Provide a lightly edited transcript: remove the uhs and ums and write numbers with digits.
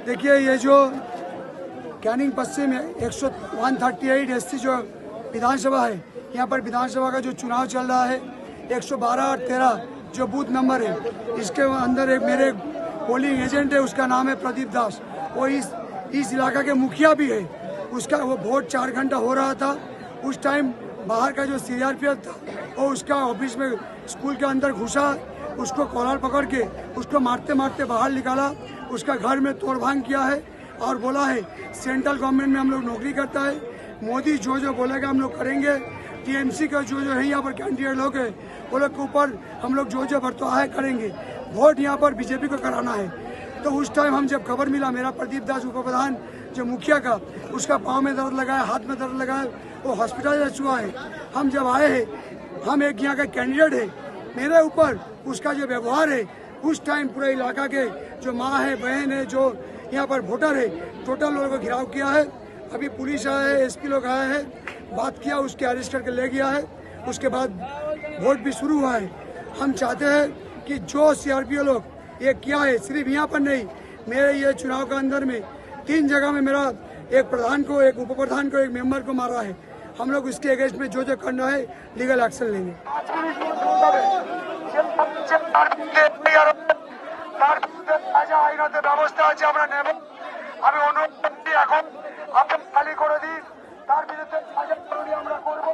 देखिए ये जो कैनिंग पश्चिम 138 SC जो विधानसभा है, यहाँ पर विधानसभा का जो चुनाव चल रहा है 112 और 13 जो बूथ नंबर है, इसके अंदर एक मेरे पोलिंग एजेंट है, उसका नाम है प्रदीप दास। वो इस इलाका के मुखिया भी है। उसका वो वोट 4 घंटा हो रहा था। उस टाइम बाहर का जो CRPF था वो उसका ऑफिस में स्कूल के अंदर घुसा, उसको कॉलर पकड़ के उसको मारते मारते बाहर निकाला, उसका घर में तोड़भान किया है और बोला है सेंट्रल गवर्नमेंट में हम लोग नौकरी करता है, मोदी जो बोलेगा हम लोग करेंगे, TMC का जो है यहाँ पर कैंडिडेट लोग है वो लोग के ऊपर हम लोग जो बर्ताव है करेंगे, वोट यहाँ पर BJP को कराना है। तो उस टाइम हम जब खबर मिला, मेरा प्रदीप दास उप प्रधान जो मुखिया का, उसका पाँव में दर्द लगा है, हाथ में दर्द लगा है, वो हॉस्पिटलाइज हुआ है। हम जब आए हैं, हम एक यहाँ का कैंडिडेट है, मेरे ऊपर उसका जो व्यवहार है, उस टाइम पूरे इलाका के जो माँ है, बहन है, जो यहाँ पर वोटर है, टोटल लोगों को घिराव किया है। अभी पुलिस आया है, SP लोग आए हैं, बात किया, उसके अरेस्ट करके ले गया है। उसके बाद वोट भी शुरू हुआ है। हम चाहते हैं कि जो CRPO लोग ये किया है, सिर्फ यहाँ पर नहीं, मेरे ये चुनाव के अंदर में 3 जगह में मेरा एक प्रधान को, एक उप प्रधान को, एक मेंबर को मारा है। हम लोग इसके अगेंस्ट में जो करना है लीगल एक्शन लेंगे। ব্যবস্থা আছে আমরা নেব। আমি অনুরোধ করছি এখন আপনি খালি করে দিন, তার বিরুদ্ধে আমরা করব।